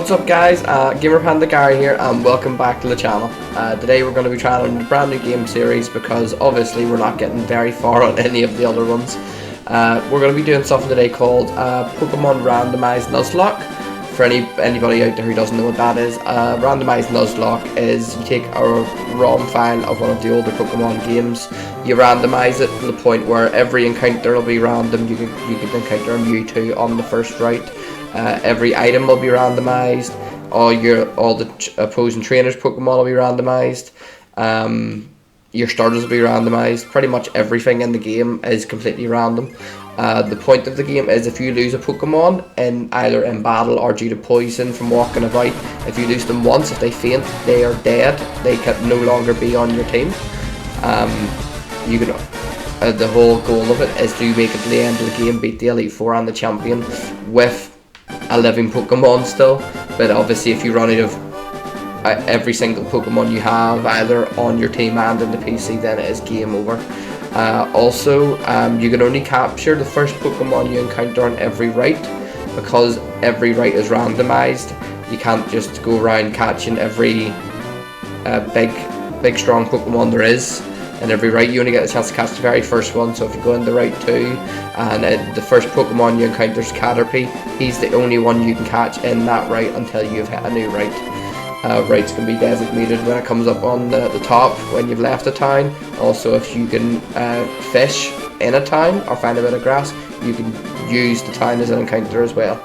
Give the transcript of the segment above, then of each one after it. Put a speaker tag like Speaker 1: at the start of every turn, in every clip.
Speaker 1: What's up guys, Gamer Panda Gary here and welcome back to the channel. Today we're going to be trying a brand new game series because obviously we're not getting very far on any of the other ones. We're going to be doing something today called Pokemon Randomized Nuzlocke. For anybody out there who doesn't know what that is, Randomized Nuzlocke is you take a ROM file of one of the older Pokemon games, you randomize it to the point where every encounter will be random. You can encounter a Mewtwo on the first right. Every item will be randomized. All the opposing trainers' Pokemon will be randomized. Your starters will be randomized. Pretty much everything in the game is completely random. The point of the game is if you lose a Pokemon either in battle or due to poison from walking about, if you lose them once, if they faint, they are dead. They can no longer be on your team. The whole goal of it is to make it to the end of the game, beat the Elite Four and the champion with a living Pokemon still. But obviously if you run out of every single Pokemon you have either on your team and in the PC, then it is game over. Also, you can only capture the first Pokemon you encounter on every route, because every route is randomized. You can't just go around catching every big strong Pokemon there is in every route. You only get a chance to catch the very first one. So if you go into Route 2 and the first Pokemon you encounter is Caterpie, he's the only one you can catch in that route until you've hit a new route. Routes can be designated when it comes up on the top when you've left a town. Also, if you can fish in a town or find a bit of grass, you can use the town as an encounter as well.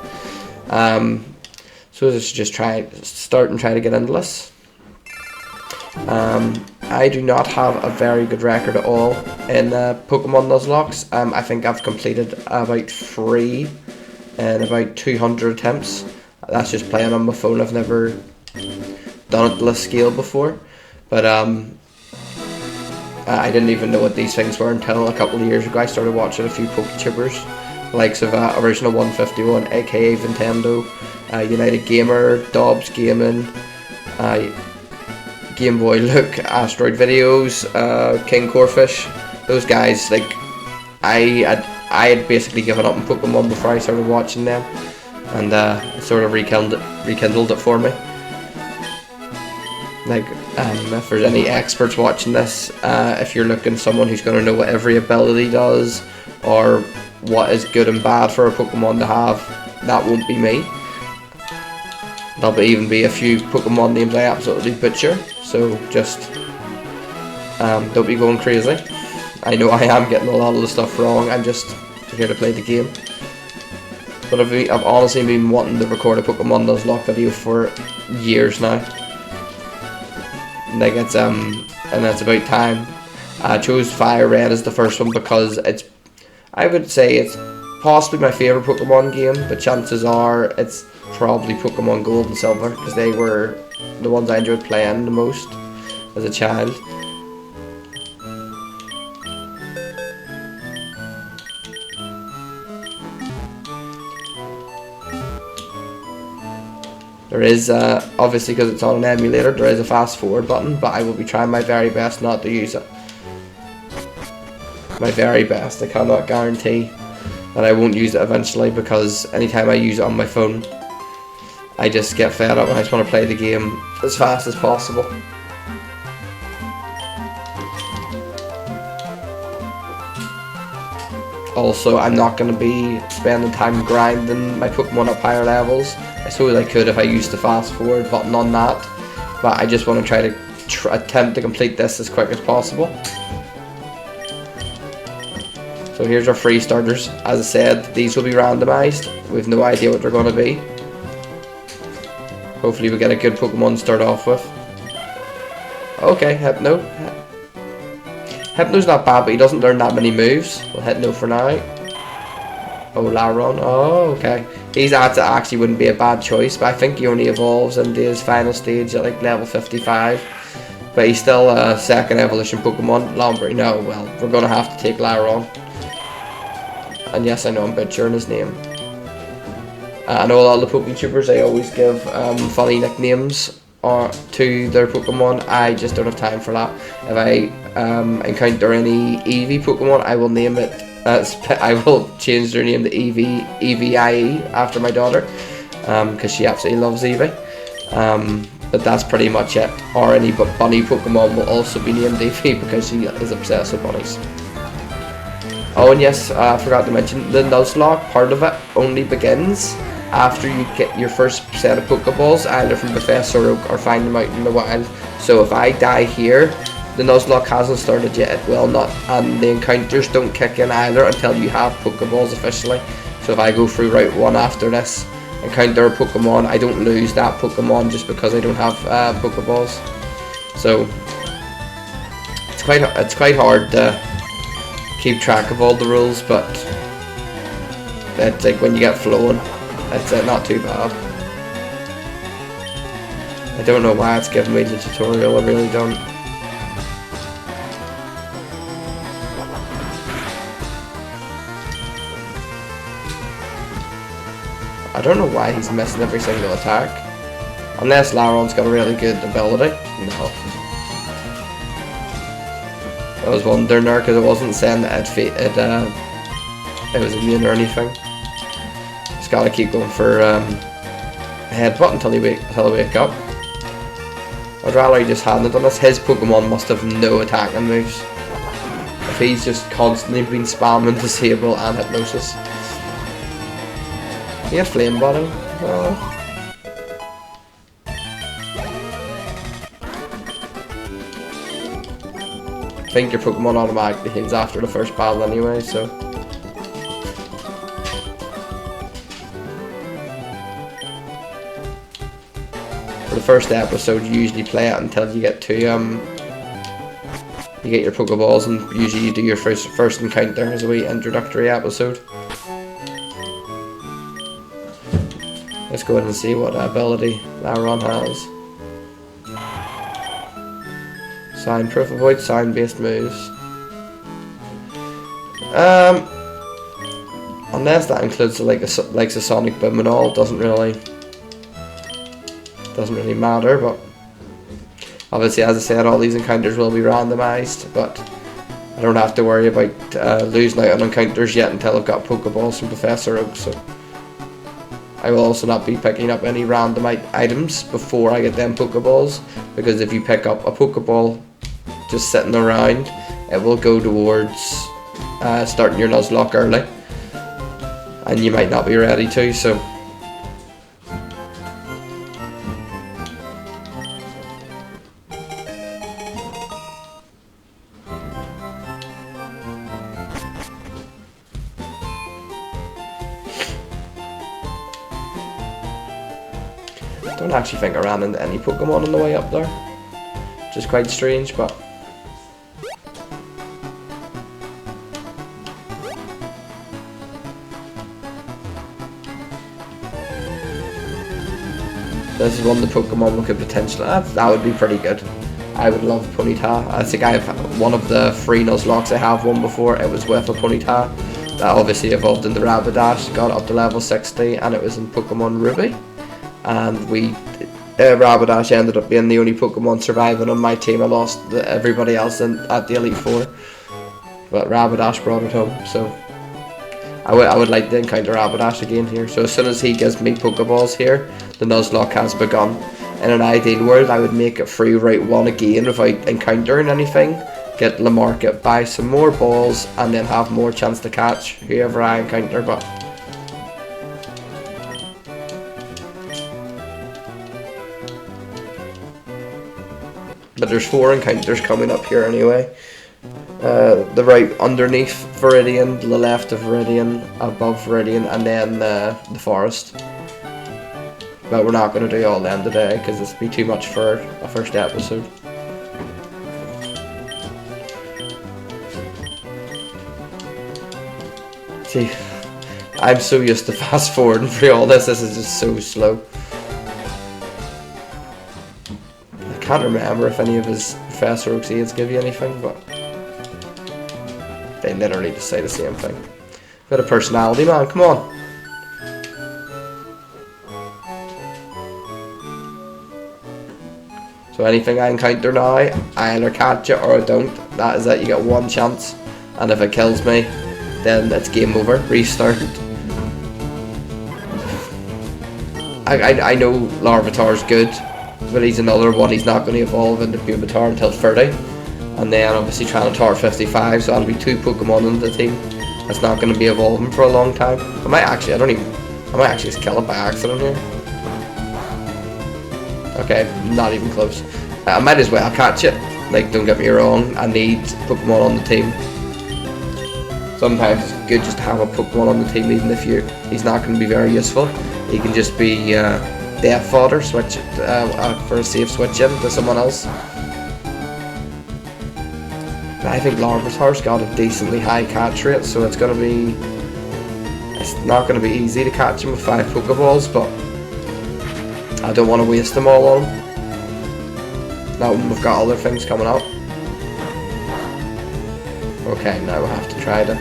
Speaker 1: So let's just try to get into this. I do not have a very good record at all in Pokemon Nuzlockes. I think I've completed about 3 in about 200 attempts. That's just playing on my phone. I've never done it to this scale before, but I didn't even know what these things were until a couple of years ago. I started watching a few PokeTubers, the likes of Original 151, aka Nintendo, United Gamer, Dobbs Gaming, Game Boy Look, Asteroid Videos, King Corfish. Those guys, like, I had basically given up on Pokemon before I started watching them, and it sort of rekindled it for me. Like, if there's any experts watching this, if you're looking for someone who's going to know what every ability does or what is good and bad for a Pokemon to have, that won't be me. There'll even be a few Pokemon names I absolutely butcher, so just don't be going crazy. I know I am getting a lot of the stuff wrong. I'm just here to play the game. But I've honestly been wanting to record a Pokemon Nuzlocke video for years now. Like it's about time. I chose Fire Red as the first one because I would say it's possibly my favourite Pokemon game, but chances are it's probably Pokemon Gold and Silver, because they were the ones I enjoyed playing the most as a child. There is, obviously because it's on an emulator, there is a fast forward button, but I will be trying my very best not to use it. My very best. I cannot guarantee that I won't use it eventually, because anytime I use it on my phone, I just get fed up and I just want to play the game as fast as possible. Also, I'm not going to be spending time grinding my Pokemon up higher levels. I suppose I could if I used the fast forward button on that, but I just want to try to attempt to complete this as quick as possible. So here's our free starters. As I said, these will be randomized. We have no idea what they're going to be. Hopefully we get a good Pokemon to start off with. Okay, Hypno. Hypno's not bad, but he doesn't learn that many moves. We'll hit no for now. Oh, Laron. Oh, okay. That actually wouldn't be a bad choice, but I think he only evolves into his final stage at like level 55. But he's still a second evolution Pokemon. Lombre, no, well, we're going to have to take Laron. And yes, I know I'm butchering his name. I know a lot of the PokeTubers, they always give funny nicknames to their Pokemon. I just don't have time for that. If I encounter any Eevee Pokemon, I will name it. I will change their name to Evie after my daughter. because she absolutely loves Eevee. But that's pretty much it. Or any bunny Pokemon will also be named Eevee because she is obsessed with bunnies. Oh, and yes, I forgot to mention, the Nuzlocke part of it only begins after you get your first set of Pokeballs, either from Professor Oak or find them out in the wild. So if I die here, the Nuzlocke hasn't started yet, it will not, and the encounters don't kick in either until you have Pokeballs officially. So if I go through Route 1 after this, encounter a Pokemon, I don't lose that Pokemon just because I don't have Pokeballs. So it's quite hard to keep track of all the rules, but it's like when you get flowing, it's not too bad. I don't know why it's giving me the tutorial, I really don't. I don't know why he's missing every single attack. Unless Laron's got a really good ability. No. I was wondering there because it wasn't saying that it was immune or anything. Just gotta keep going for a headbutt until I wake up. I'd rather he just hadn't done this. His Pokemon must have no attacking moves. If he's just constantly been spamming Disable and Hypnosis. He had Flame Bottom. Oh. I think your Pokemon automatically heals after the first battle anyway, so. For the first episode, you usually play it until you get to you get your Pokeballs, and usually you do your first encounter as a wee introductory episode. Let's go ahead and see what ability Laron has. Soundproof, avoid sound-based moves. Unless that includes like a Sonic Boom and all, doesn't really matter. But obviously, as I said, all these encounters will be randomized. But I don't have to worry about losing out on encounters yet until I've got Pokeballs from Professor Oak. So I will also not be picking up any random items before I get them Pokeballs, because if you pick up a Pokeball just sitting around, it will go towards starting your Nuzlocke early, and you might not be ready to, so I don't actually think I ran into any Pokemon on the way up there, which is quite strange, but this is one of the Pokemon we could potentially that would be pretty good. I would love Ponyta. I think I have one of the free Nuzlockes. I have one before. It was with a Ponyta that obviously evolved into Rapidash, got up to level 60, and it was in Pokemon Ruby. And Rapidash ended up being the only Pokemon surviving on my team. I lost everybody else at the Elite Four, but Rapidash brought it home. So I would like to encounter Rapidash again here. So as soon as he gives me Pokeballs here, the Nuzlocke has begun. In an ideal world, I would make it free Route 1 again without encountering anything, get the market, buy some more balls, and then have more chance to catch whoever I encounter. But there's 4 encounters coming up here anyway. The right underneath Viridian, the left of Viridian, above Viridian, and then the forest. But we're not going to do all them today because this would be too much for a first episode. See, I'm so used to fast forwarding through all this. This is just so slow. I can't remember if any of his Professor Oak's aids give you anything, but they literally just say the same thing. Bit of personality, man. Come on. So anything I encounter now, I either catch it or I don't. That is it. You get 1 chance, and if it kills me, then it's game over. Restart. I know Larvitar's good, but he's another one. He's not going to evolve into Pupitar until 30, and then obviously Tranitar 55. So that'll be 2 Pokemon in the team. That's not going to be evolving for a long time. I might actually just kill it by accident here. Okay, not even close. I might as well catch it. Like, don't get me wrong, I need Pokemon on the team. Sometimes it's good just to have a Pokemon on the team, even if he's not going to be very useful. He can just be death fodder, switch it for a safe switch in to someone else. But I think Larvitar's got a decently high catch rate, so it's not going to be easy to catch him with 5 Pokeballs, but I don't want to waste them all on him. Now we've got other things coming up. Okay, now we'll have to try to...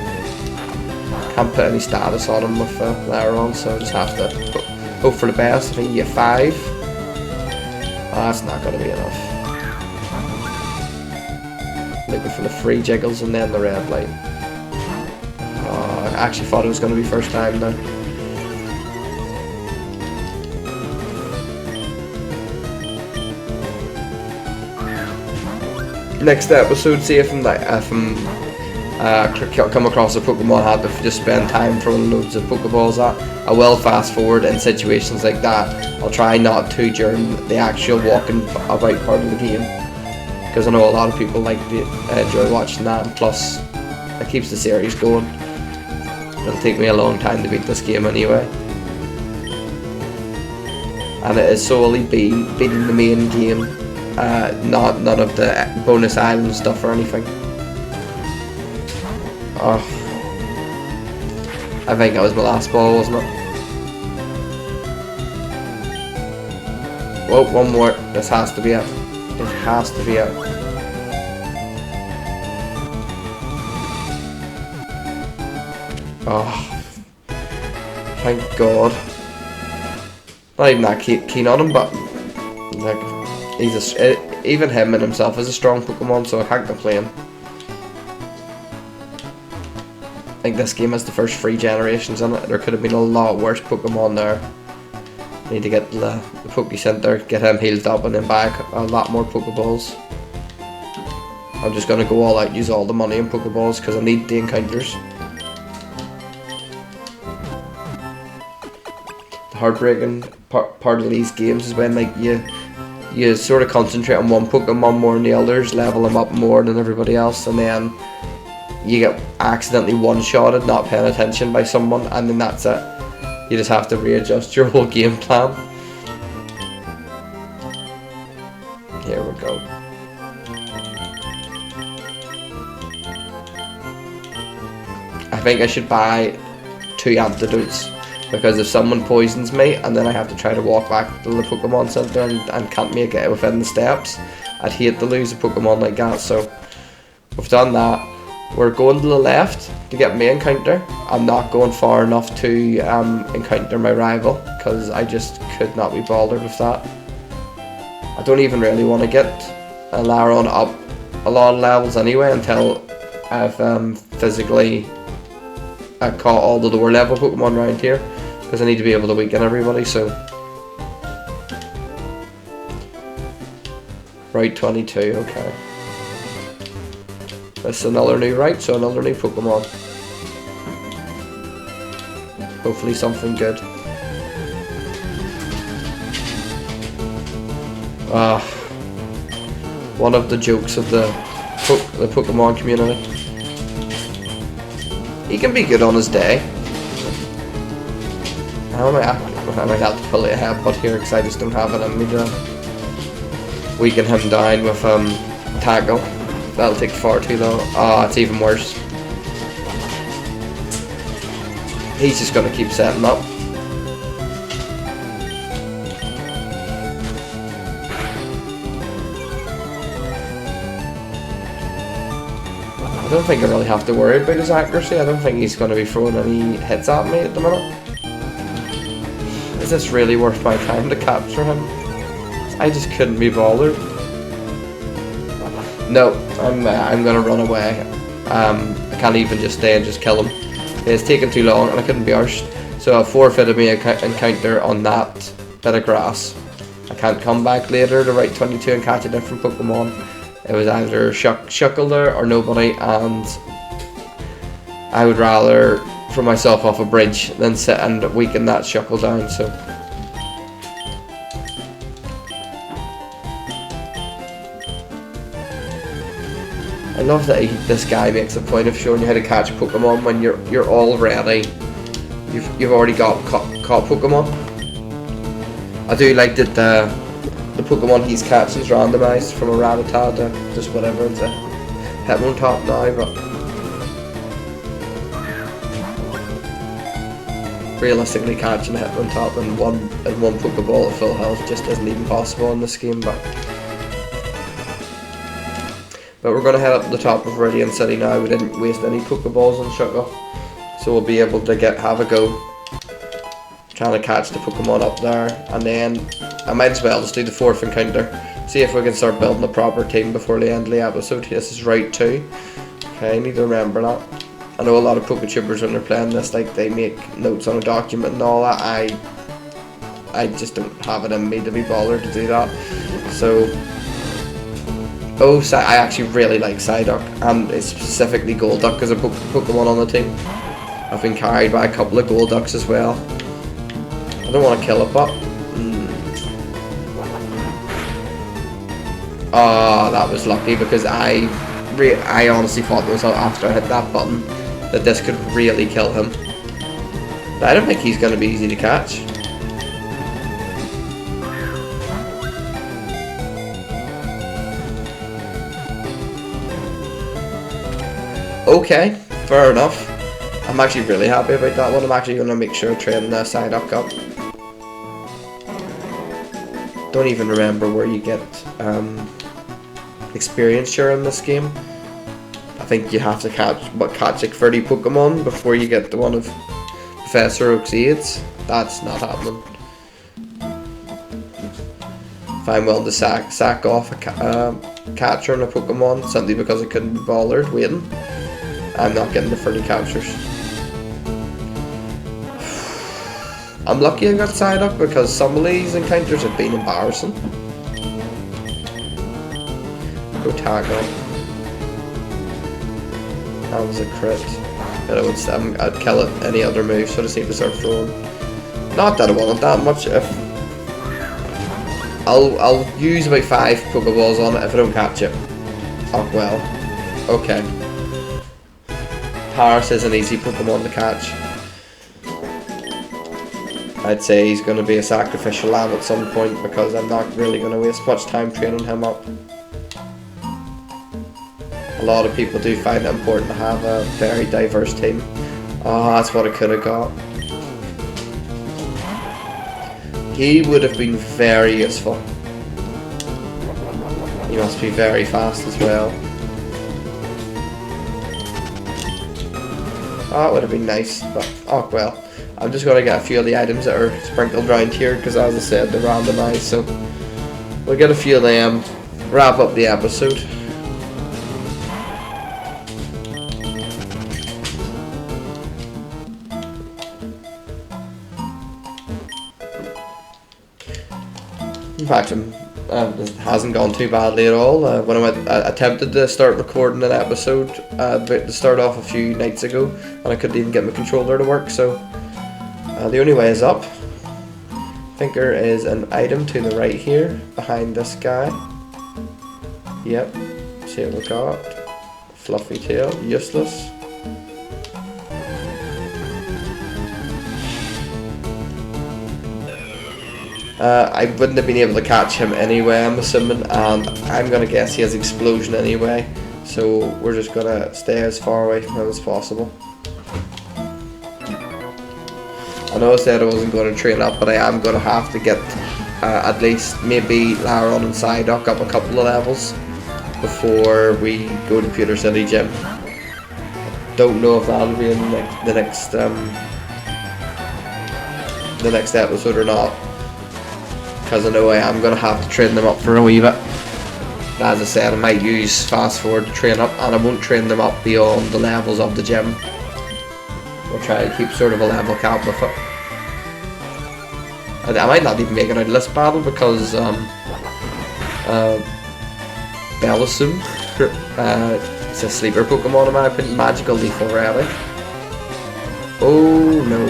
Speaker 1: Can't put any status on him with Lairon, so I just have to hope for the best. I think you get 5. Oh, that's not going to be enough. Looking for the 3 jiggles and then the red light. Oh, I actually thought it was going to be first time now. Next episode, see if come across a Pokemon I had to just spend time throwing loads of Pokeballs at. I will fast forward in situations like that. I'll try not to during the actual walking about part of the game, because I know a lot of people enjoy watching that, and plus it keeps the series going. It'll take me a long time to beat this game anyway, and it is solely beating the main game, none of the bonus island stuff or anything. Oh, I think that was my last ball, wasn't it? Whoa, one more. This has to be it. It has to be it. Oh, thank God. Not even that keen on him, but like, even him and himself is a strong Pokemon, so I can't complain. I think this game has the first 3 generations in it. There could have been a lot worse Pokemon there. I need to get the Poke Center, get him healed up, and then buy a lot more Pokeballs. I'm just going to go all out, use all the money in Pokeballs, because I need the encounters. The heartbreaking part of these games is when like you sort of concentrate on one Pokemon more than the others, level them up more than everybody else, and then you get accidentally one-shotted, not paying attention by someone, and then that's it. You just have to readjust your whole game plan. Here we go. I think I should buy 2 antidotes, because if someone poisons me and then I have to try to walk back to the Pokemon Center and can't make it within the steps, I'd hate to lose a Pokemon like that. So we've done that. We're going to the left to get my encounter. I'm not going far enough to encounter my rival, because I just could not be bothered with that. I don't even really want to get a Lairon up a lot of levels anyway until I've physically caught all the lower level Pokemon around here, because I need to be able to weaken everybody. So Route 22, okay. That's another new route, so another new Pokemon. Hopefully something good. One of the jokes of the Pokemon community. He can be good on his day. I might have to pull it ahead, but here, because I just don't have it in me to weaken him down with tackle. That'll take far too long. Ah, it's even worse. He's just gonna keep setting up. I don't think I really have to worry about his accuracy. I don't think he's going to be throwing any hits at me at the minute. Is this really worth my time to capture him? I just couldn't be bothered. No, I'm going to run away. I can't even just stay and just kill him. It's taken too long and I couldn't be arsed. So I forfeited my encounter on that bit of grass. I can't come back later to Route 22 and catch a different Pokemon. It was either Shuckle there or nobody, and I would rather throw myself off a bridge than sit and weaken that Shuckle down. So I love that this guy makes a point of showing you how to catch Pokemon when you're already you've already got caught Pokemon. I do like that the Pokemon he's catching is randomised from a Rattata to just whatever. It's a Hitmontop now, but realistically catching a Hitmontop in one Pokeball at full health just isn't even possible in this game. But we're going to head up to the top of Viridian City now. We didn't waste any Pokeballs on Shuckle, so we'll be able to have a go trying to catch the Pokemon up there, and then I might as well just do the 4th encounter, see if we can start building a proper team before the end of the episode. This is Route 2. Okay, I need to remember that. I know a lot of Poketubers when they're playing this, like, they make notes on a document and all that. I just don't have it in me to be bothered to do that. So I actually really like Psyduck, and it's specifically Golduck as a Pokemon on the team. I've been carried by a couple of Golducks as well. I don't want to kill it, but oh, that was lucky, because I honestly thought to myself after I hit that button that this could really kill him. But I don't think he's going to be easy to catch. Okay, fair enough. I'm actually really happy about that one. I'm actually going to make sure to train the Psyduck up. Don't even remember where you get experience share in this game. I think you have to catch like 30 Pokemon before you get the one of Professor Oak's aids. That's not happening. If I'm willing to sack off a catcher and a Pokemon simply because I couldn't be bothered waiting, I'm not getting the 30 captures. I'm lucky I got Psyduck, because some of these encounters have been embarrassing. Go tackle. That was a crit. But I'd kill it any other move, so I just need to start throwing. Not that I wanted that much. I'll use about 5 Pokeballs on it if I don't catch it. Oh well. Okay. Paris is an easy Pokemon to catch. I'd say he's going to be a sacrificial lamb at some point, because I'm not really going to waste much time training him up. A lot of people do find it important to have a very diverse team. Oh, that's what I could have got. He would have been very useful. He must be very fast as well. Oh, it would have been nice, but oh well. I'm just going to get a few of the items that are sprinkled around here, because as I said, they're randomised, so we'll get a few of them, wrap up the episode. In fact, it hasn't gone too badly at all. When I attempted to start recording an episode about to start off a few nights ago, and I couldn't even get my controller to work, so the only way is up. I think there is an item to the right here, behind this guy. Yep, see what we got. Fluffy tail, useless. I wouldn't have been able to catch him anyway, I'm assuming, and I'm going to guess he has explosion anyway, so we're just going to stay as far away from him as possible. I know I said I wasn't going to train up, but I am going to have to get at least maybe Laron and Psyduck up a couple of levels before we go to Pewter City Gym. Don't know if that'll be in the next episode or not, because I know I am going to have to train them up for a wee bit. As I said, I might use fast forward to train up, and I won't train them up beyond the levels of the gym. We'll try to keep sort of a level cap with it. I might not even make it out of this battle because Bellisum, it's a sleeper Pokemon in my opinion. Magical Leaf already. Oh no.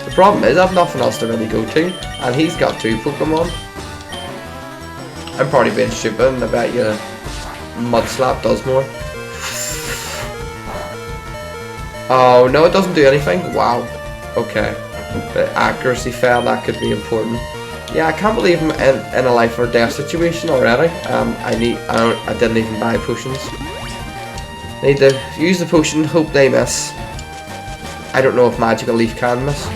Speaker 1: The problem is I've nothing else to really go to, and he's got 2 Pokemon. I'm probably being stupid, and I bet you Mud Slap does more. Oh no, it doesn't do anything. Wow. Okay. The accuracy fell, that could be important. Yeah, I can't believe I'm in a life or death situation already. I didn't even buy potions. Need to use the potion, hope they miss. I don't know if Magical Leaf can miss.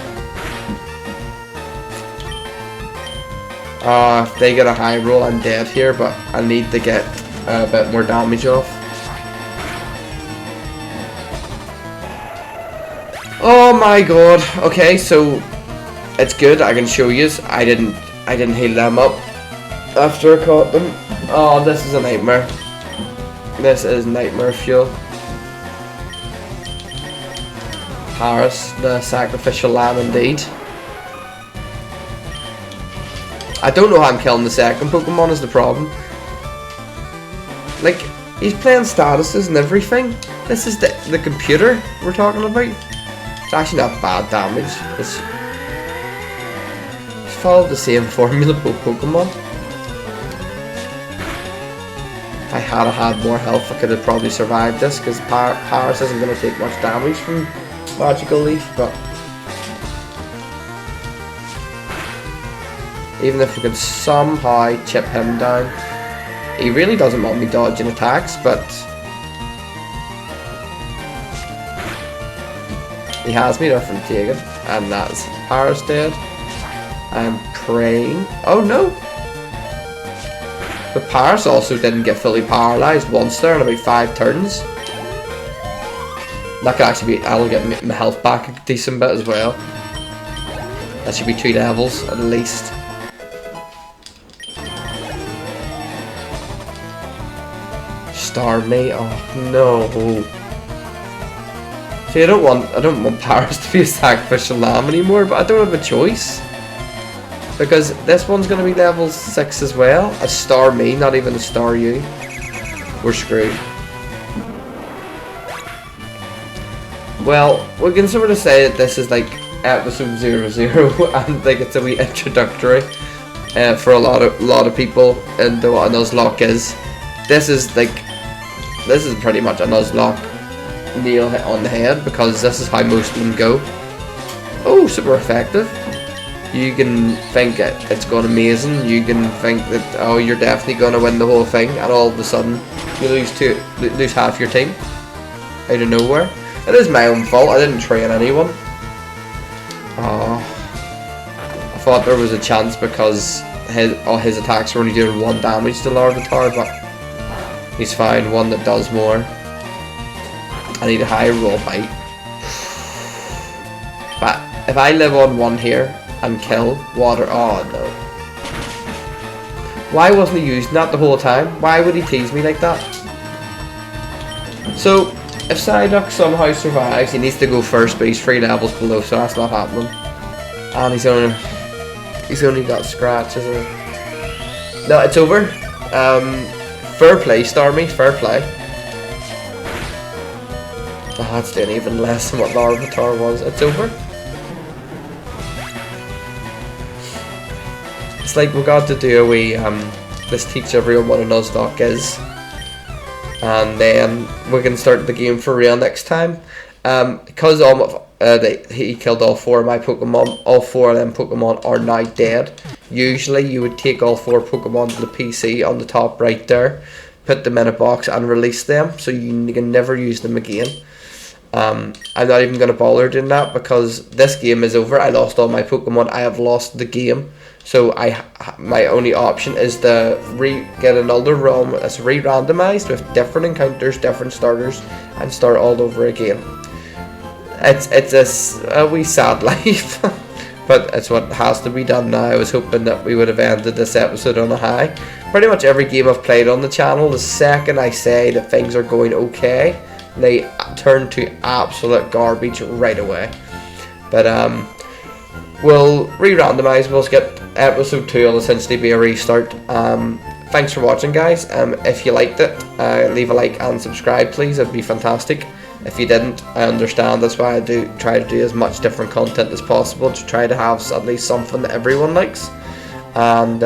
Speaker 1: If they get a high roll, I'm dead here, but I need to get a bit more damage off. Oh my god. Okay, so it's good. I can show you. I didn't heal them up after I caught them. Oh, this is a nightmare. This is nightmare fuel. Paris, the sacrificial lamb indeed. I don't know how I'm killing the second Pokemon is the problem. Like, he's playing statuses and everything. This is the computer we're talking about. It's actually not bad damage. It's followed the same formula for Pokemon. If I had more health, I could have probably survived this, because Paris isn't going to take much damage from Magical Leaf, but even if we could somehow chip him down. He really doesn't want me dodging attacks, but he has me there from taking, and that's Paris dead. I'm praying. Oh no! But Paris also didn't get fully paralyzed once there in about 5 turns. That could actually be, I'll get my health back a decent bit as well. That should be 2 levels at least. Starve me? Oh no. See, I don't want Paris to be a sacrificial lamb anymore, but I don't have a choice. Because this one's gonna be level 6 as well. A star me, not even a star you. We're screwed. Well, we can sort of say that this is like episode 00 and like it's a wee introductory for a lot of people into what a Nuzlocke is. This is pretty much a Nuzlocke nail hit on the head, because this is how most of them go. Oh, super effective. You can think it's gone amazing. You can think that, oh, you're definitely going to win the whole thing, and all of a sudden you lose half your team out of nowhere. It is my own fault. I didn't train anyone. Oh, I thought there was a chance because his attacks were only doing 1 damage to Larvitar, but he's fine. One that does more. I need a high roll bite. But if I live on 1 here and kill water, oh no. Why wasn't he using that the whole time? Why would he tease me like that? So, if Psyduck somehow survives, he needs to go first, but he's 3 levels below, so that's not happening. And he's only got scratches. No, it's over. Fair play, Starmie, fair play. Oh, that's doing even less than what Larvitar was. It's over. It's like we got to do a wee, let's teach everyone what a Nuzlocke is. And then we can start the game for real next time. Because he killed all 4 of my Pokemon, all 4 of them Pokemon are now dead. Usually you would take all 4 Pokemon to the PC on the top right there, put them in a box and release them, so you can never use them again. I'm not even going to bother doing that, because this game is over. I lost all my Pokemon. I have lost the game. So my only option is to get another realm that's re-randomized with different encounters, different starters, and start all over again. It's a wee sad life, but it's what has to be done now. I was hoping that we would have ended this episode on a high. Pretty much every game I've played on the channel, the second I say that things are going okay, they turn to absolute garbage right away. But we'll re-randomise. We'll skip episode 2. It'll essentially be a restart. Thanks for watching, guys. If you liked it, leave a like and subscribe, please. It'd be fantastic. If you didn't, I understand. That's why I do try to do as much different content as possible to try to have at least something that everyone likes. And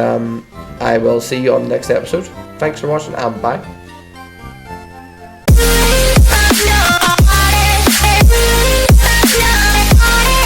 Speaker 1: I will see you on the next episode. Thanks for watching, and bye.